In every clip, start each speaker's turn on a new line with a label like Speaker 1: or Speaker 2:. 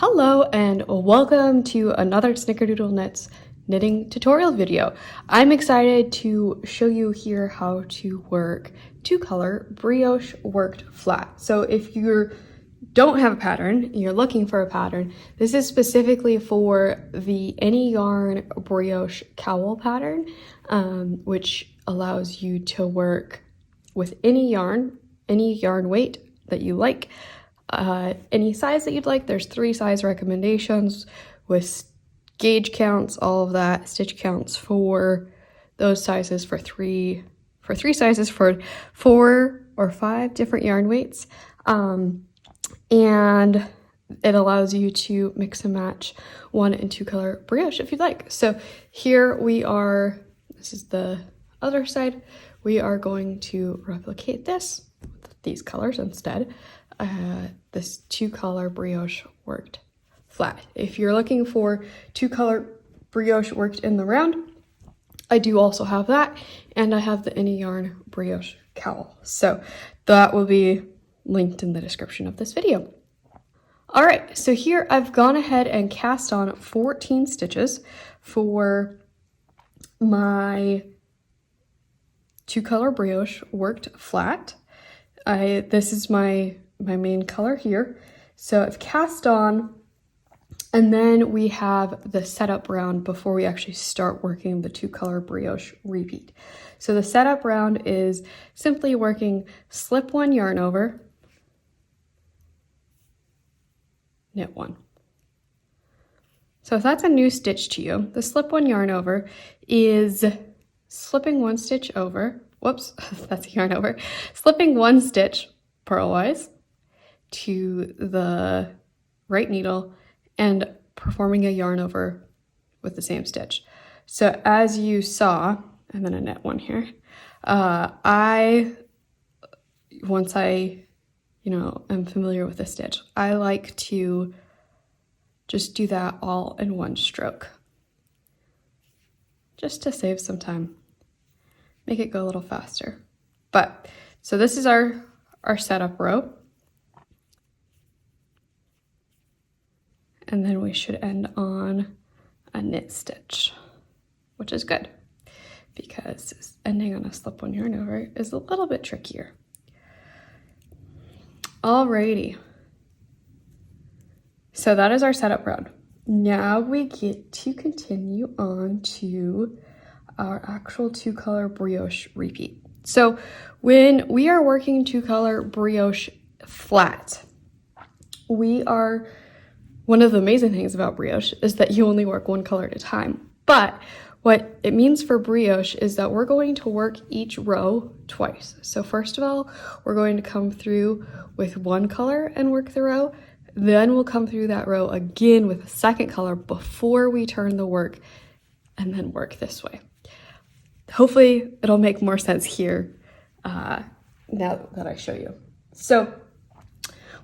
Speaker 1: Hello and welcome to another Snickerdoodle Knits knitting tutorial video. I'm excited to show you here how to work two-color brioche worked flat. So if you don't have a pattern, you're looking for a pattern, this is specifically for the Any Yarn brioche cowl pattern, which allows you to work with any yarn weight that you like. Any size that you'd like. There's 3 size recommendations with gauge counts, all of that, stitch counts for those sizes, for three sizes, for 4 or 5 different yarn weights. And it allows you to mix and match 1 and 2 color brioche if you'd like. So here we are, this is the other side. We are going to replicate this with these colors instead. This 2-color brioche worked flat. If you're looking for 2-color brioche worked in the round, I do also have that, and I have the Any Yarn brioche cowl. So that will be linked in the description of this video. All right, so here I've gone ahead and cast on 14 stitches for my 2-color brioche worked flat. This is my main color here. So I've cast on, and then we have the setup round before we actually start working the 2-color brioche repeat. So the setup round is simply working slip 1 yarn over, knit 1. So if that's a new stitch to you, the slip 1 yarn over is slipping 1 stitch over, whoops, that's a yarn over, slipping 1 stitch purlwise to the right needle and performing a yarn over with the same stitch. So as you saw, I'm gonna knit 1 here. Once I am familiar with the stitch, I like to just do that all in 1 stroke, just to save some time, make it go a little faster. But so this is our setup row. And then we should end on a knit stitch, which is good because ending on a slip 1 yarn over is a little bit trickier. Alrighty. So that is our setup round. Now we get to continue on to our actual 2-color brioche repeat. So when we are working 2-color brioche flat, one of the amazing things about brioche is that you only work 1 color at a time. But what it means for brioche is that we're going to work each row twice. So first of all, we're going to come through with 1 color and work the row. Then we'll come through that row again with a 2nd color before we turn the work and then work this way. Hopefully it'll make more sense here now that I show you. So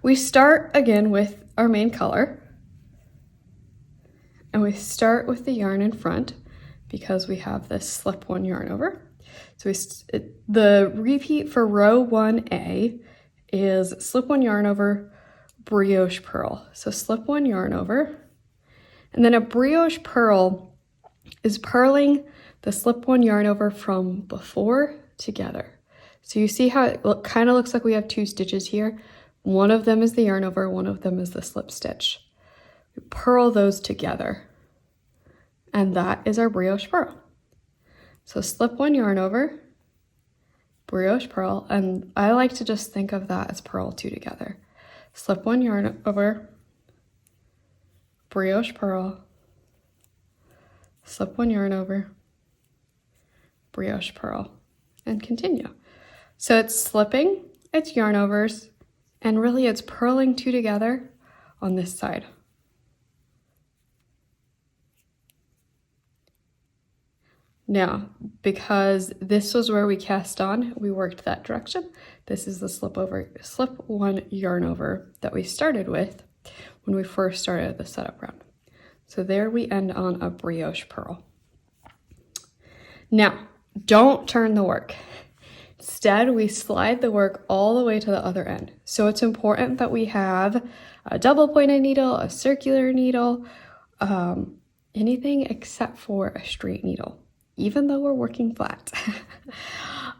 Speaker 1: we start again with our main color. And we start with the yarn in front because we have this slip 1 yarn over. So the repeat for row 1A is slip 1 yarn over, brioche purl. So slip 1 yarn over, and then a brioche purl is purling the slip 1 yarn over from before together. So you see how it kind of looks like we have 2 stitches here. One of them is the yarn over, one of them is the slip stitch. We purl those together, and that is our brioche purl. So slip 1 yarn over, brioche purl, and I like to just think of that as purl 2 together. Slip 1 yarn over, brioche purl, slip 1 yarn over, brioche purl, and continue. So it's slipping, it's yarn overs, and really it's purling 2 together on this side. Now, because this was where we cast on, we worked that direction. This is the slip 1 yarn over that we started with when we first started the setup round. So there we end on a brioche purl. Now, don't turn the work. Instead, we slide the work all the way to the other end. So it's important that we have a double pointed needle, a circular needle, anything except for a straight needle, even though we're working flat.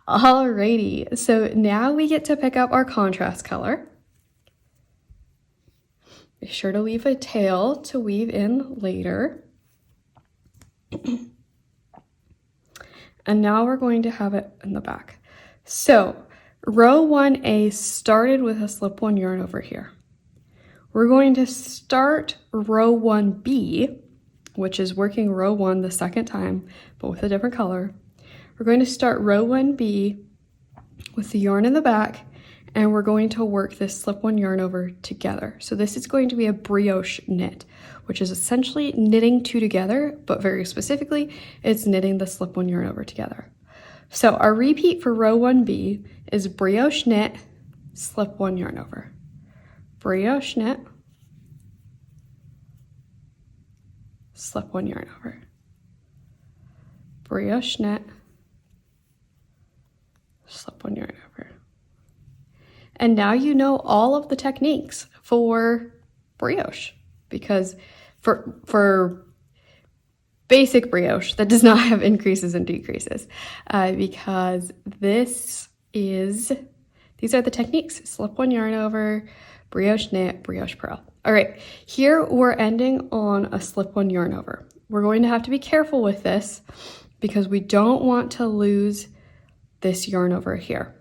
Speaker 1: Alrighty, so now we get to pick up our contrast color. Be sure to leave a tail to weave in later. And now we're going to have it in the back. So row 1A started with a slip 1 yarn over here. We're going to start row 1B, which is working row 1 the second time, but with a different color. We're going to start row 1B with the yarn in the back, and we're going to work this slip 1 yarn over together. So this is going to be a brioche knit, which is essentially knitting 2 together, but very specifically, it's knitting the slip 1 yarn over together. So our repeat for row 1B is brioche knit, slip 1 yarn over. Brioche knit, slip 1 yarn over. Brioche knit, slip 1 yarn over. And now you know all of the techniques for brioche, because for basic brioche that does not have increases and decreases, because these are the techniques: slip 1 yarn over, brioche knit, brioche purl. All right, here we're ending on a slip 1 yarn over. We're going to have to be careful with this because we don't want to lose this yarn over here.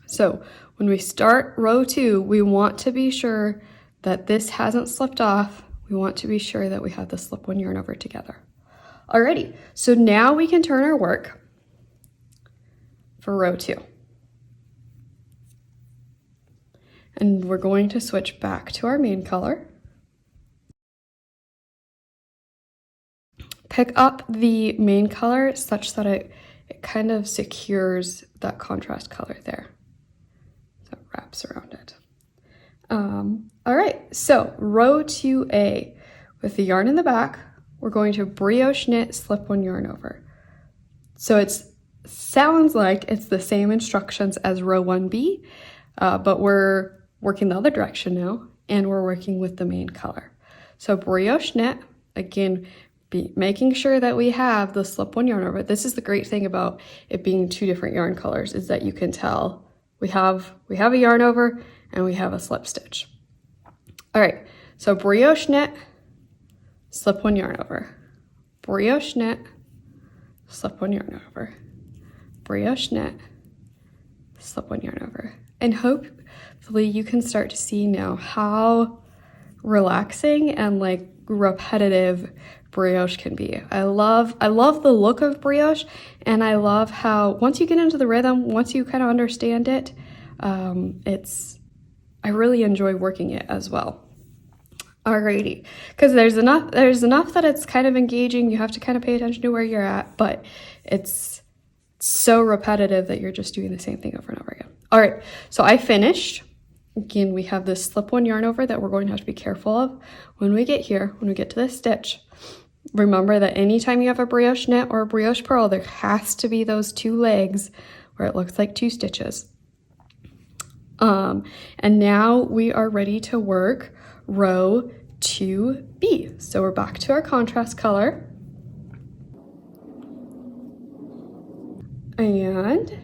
Speaker 1: So when we start row 2, we want to be sure that this hasn't slipped off. We want to be sure that we have the slip 1 yarn over together. Alrighty, so now we can turn our work for row 2. And we're going to switch back to our main color. Pick up the main color such that it kind of secures that contrast color there. So it wraps around it. All right, so row 2A, with the yarn in the back, we're going to brioche knit, slip 1 yarn over. So it sounds like it's the same instructions as row 1B, but we're working the other direction now, and we're working with the main color. So brioche knit, again, making sure that we have the slip 1 yarn over. This is the great thing about it being 2 different yarn colors, is that you can tell we have a yarn over and we have a slip stitch. All right, so brioche knit, slip 1 yarn over. Brioche knit, slip 1 yarn over. Brioche knit, slip 1 yarn over. And hopefully you can start to see now how relaxing and like repetitive brioche can be. I love the look of brioche, and I love how once you get into the rhythm, once you kind of understand it, I really enjoy working it as well. Alrighty, because there's enough that it's kind of engaging. You have to kind of pay attention to where you're at, but it's so repetitive that you're just doing the same thing over and over again. All right, so I finished. Again, we have this slip 1 yarn over that we're going to have to be careful of when we get here, when we get to this stitch. Remember that anytime you have a brioche knit or a brioche purl, there has to be those 2 legs where it looks like 2 stitches. And now we are ready to work row 2B. So we're back to our contrast color. And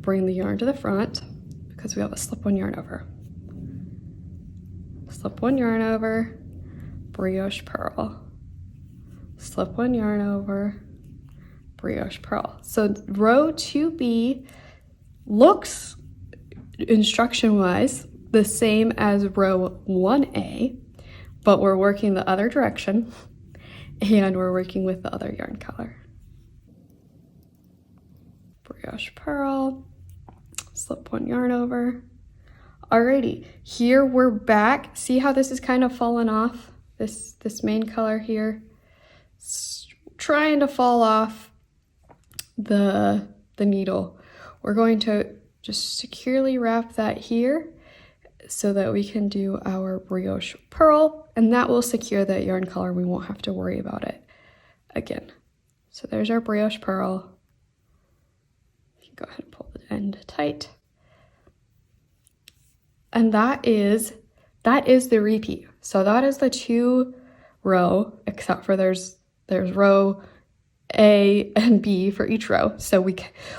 Speaker 1: bring the yarn to the front because we have a slip 1 yarn over. Slip 1 yarn over, brioche purl. Slip 1 yarn over, brioche purl. So row 2B looks, instruction-wise, the same as row 1A, but we're working the other direction and we're working with the other yarn color. Brioche purl, slip 1 yarn over. Alrighty, here we're back. See how this is kind of fallen off? This main color here, it's trying to fall off the needle. We're going to just securely wrap that here so that we can do our brioche purl, and that will secure that yarn color. We won't have to worry about it again. So there's our brioche purl. Go ahead and pull the end tight. And that is the repeat. So that is the 2 row, except for there's row A and B for each row. So we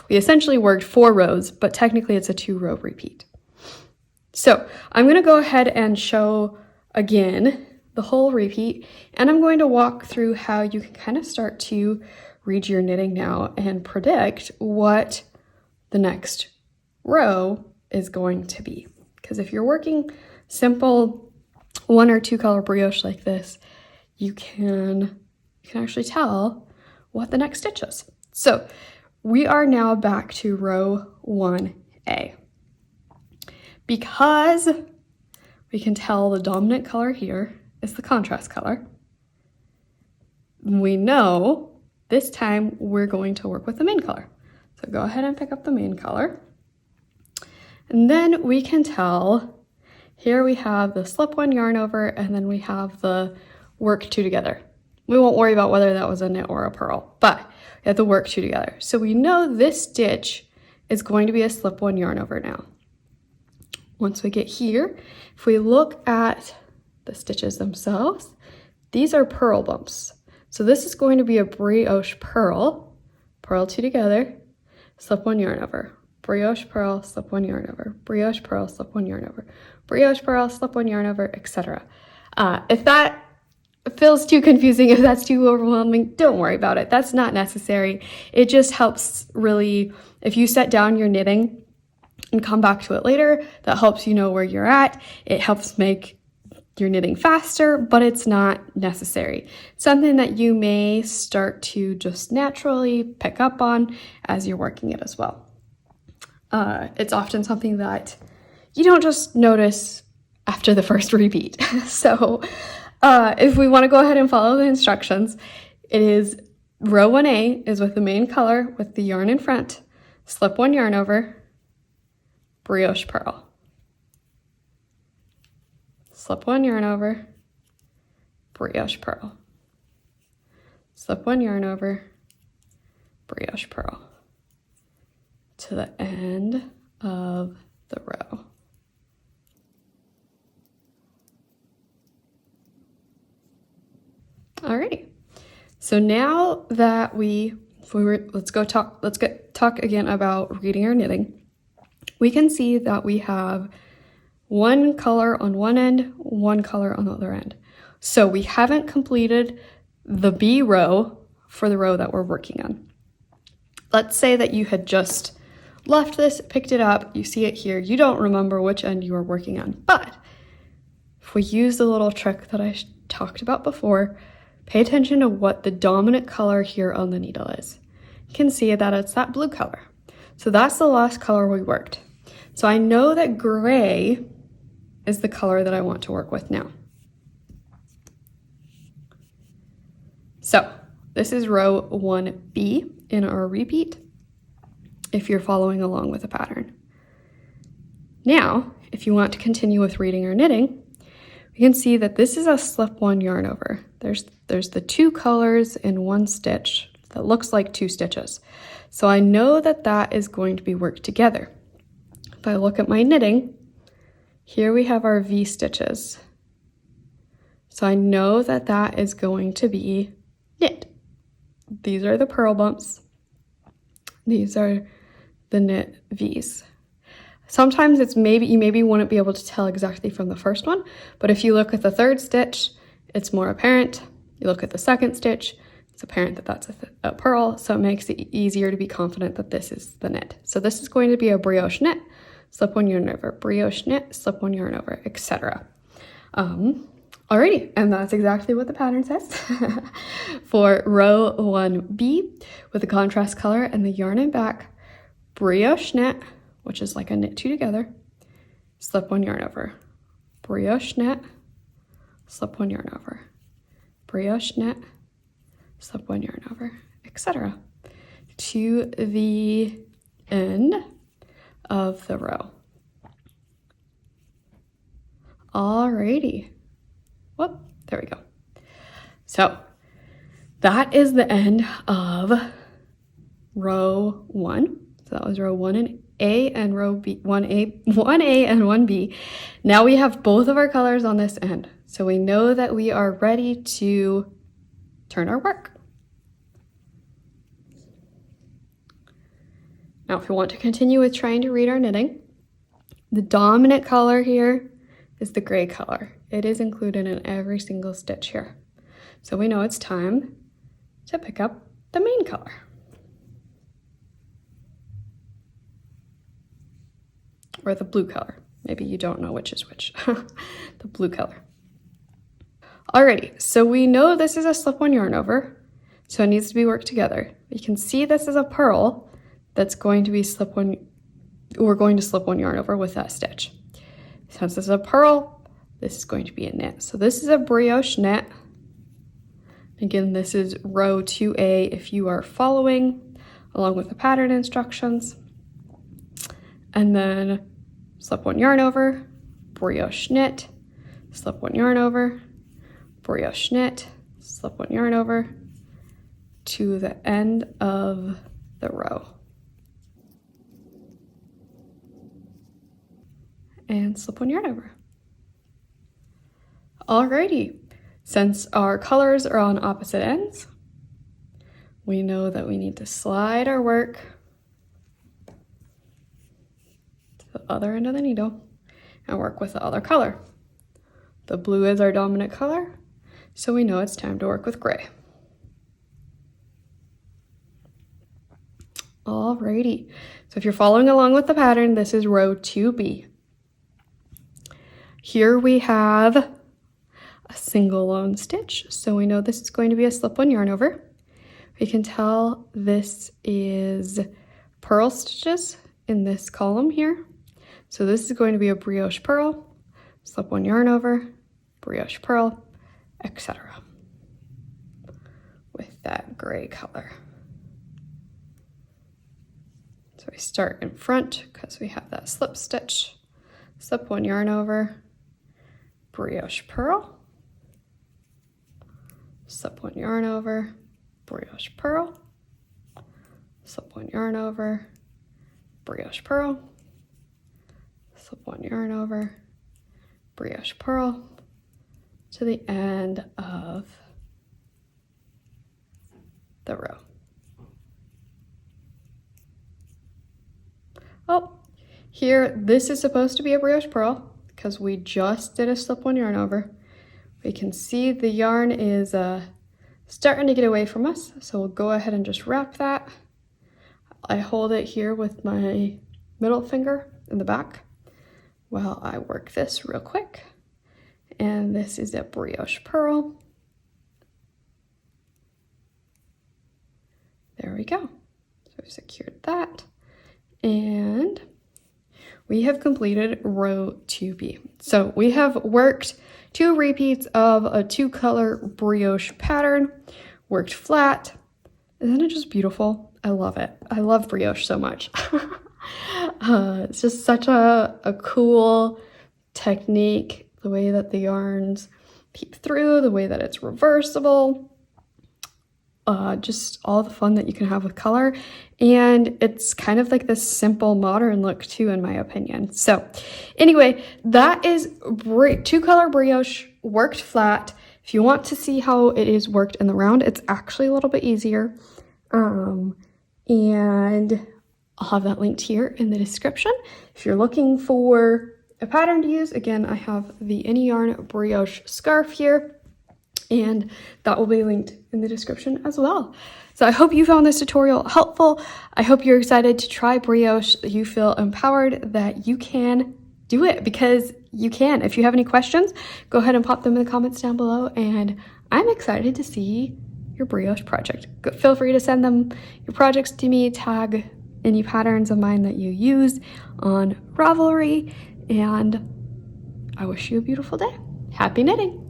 Speaker 1: essentially worked 4 rows, but technically it's a 2 row repeat. So I'm going to go ahead and show again the whole repeat, and I'm going to walk through how you can kind of start to read your knitting now and predict what the next row is going to be. Because if you're working simple 1 or 2 color brioche like this, you can actually tell what the next stitch is. So we are now back to row 1A. Because we can tell the dominant color here is the contrast color, we know this time we're going to work with the main color. So go ahead and pick up the main color. And then we can tell, here we have the slip 1 yarn over, and then we have the work 2 together. We won't worry about whether that was a knit or a purl, but we have to work 2 together. So we know this stitch is going to be a slip 1 yarn over now. Once we get here, if we look at the stitches themselves, these are purl bumps. So this is going to be a brioche purl 2 together, slip 1 yarn over, brioche purl, slip 1 yarn over, brioche purl, slip 1 yarn over, brioche purl, slip 1 yarn over, etc. If that feels too confusing, if that's too overwhelming, don't worry about it. That's not necessary. It just helps really, if you set down your knitting and come back to it later, that helps you know where you're at. It helps make your knitting faster, but it's not necessary. Something that you may start to just naturally pick up on as you're working it as well. It's often something that you don't just notice after the first repeat. So if we want to go ahead and follow the instructions, it is row 1A is with the main color with the yarn in front, slip 1 yarn over, brioche purl, slip 1 yarn over, brioche purl, slip 1 yarn over, brioche purl, to the end of the row. Alrighty, so now that let's talk again about reading or knitting. We can see that we have 1 color on one end, 1 color on the other end. So we haven't completed the B row for the row that we're working on. Let's say that you had just left this, picked it up, you see it here, you don't remember which end you were working on. But if we use the little trick that I talked about before, pay attention to what the dominant color here on the needle is. You can see that it's that blue color. So that's the last color we worked. So I know that gray is the color that I want to work with now. So this is row 1B in our repeat, if you're following along with the pattern. Now, if you want to continue with reading or knitting, we can see that this is a slip 1 yarn over. There's the 2 colors in 1 stitch that looks like 2 stitches. So I know that that is going to be worked together. If I look at my knitting, here we have our V stitches. So I know that that is going to be knit. These are the purl bumps. These are the knit V's. Sometimes you maybe wouldn't be able to tell exactly from the first one, but if you look at the 3rd stitch, it's more apparent. You look at the 2nd stitch, it's apparent that that's a purl, so it makes it easier to be confident that this is the knit. So this is going to be a brioche knit, slip 1 yarn over, brioche knit, slip 1 yarn over, etc. Alrighty, and that's exactly what the pattern says for row 1B with the contrast color and the yarn in back, brioche knit, which is like a knit 2 together, slip 1 yarn over, brioche knit, slip 1 yarn over, brioche knit, slip 1 yarn over, etc. to the end of the row. Alrighty. Whoop, there we go. So that is the end of row 1. So that was row 1A and row B, 1A and 1B. Now we have both of our colors on this end. So we know that we are ready to turn our work. Now, if we want to continue with trying to read our knitting, the dominant color here is the gray color. It is included in every single stitch here. So we know it's time to pick up the main color. Or the blue color. Maybe you don't know which is which. The blue color. Alrighty, so we know this is a slip-on yarn over, so it needs to be worked together. You can see this is a purl that's going to be we're going to slip one yarn over with that stitch. Since this is a purl, this is going to be a knit. So this is a brioche knit. Again, this is row 2A if you are following along with the pattern instructions. And then slip one yarn over, brioche knit, slip one yarn over, brioche knit, slip one yarn over to the end of the row. And slip one yarn over. Alrighty, since our colors are on opposite ends, we know that we need to slide our work to the other end of the needle and work with the other color. The blue is our dominant color, so we know it's time to work with gray. Alrighty, so if you're following along with the pattern, this is row 2B. Here we have a single lone stitch, so we know this is going to be a slip-on yarn over. We can tell this is purl stitches in this column here. So this is going to be a brioche purl, slip-on yarn over, brioche purl, etc. with that gray color. So we start in front because we have that slip stitch, slip one yarn over, brioche purl, slip one yarn over, brioche purl, slip one yarn over, brioche purl, slip one yarn over, brioche purl to the end of the row. Oh, here this is supposed to be a brioche purl because we just did a slip one yarn over. We can see the yarn is starting to get away from us, so we'll go ahead and just wrap that. I hold it here with my middle finger in the back while I work this real quick. And this is a brioche purl. There we go. So I've secured that. And we have completed row 2B. So we have worked 2 repeats of a 2-color brioche pattern, worked flat. Isn't it just beautiful? I love it. I love brioche so much. It's just such a cool technique, the way that the yarns peep through, the way that it's reversible. Just all the fun that you can have with color, and it's kind of like this simple modern look too, in my opinion. So anyway, that is 2-color brioche worked flat. If you want to see how it is worked in the round, it's actually a little bit easier, and I'll have that linked here in the description. If you're looking for a pattern to use, again, I have the Any Yarn brioche scarf here, and that will be linked in the description as well. So I hope you found this tutorial helpful. I hope you're excited to try brioche, that you feel empowered that you can do it, because you can. If you have any questions, go ahead and pop them in the comments down below, and I'm excited to see your brioche project. Feel free to send them your projects to me, tag any patterns of mine that you use on Ravelry, and I wish you a beautiful day. Happy knitting!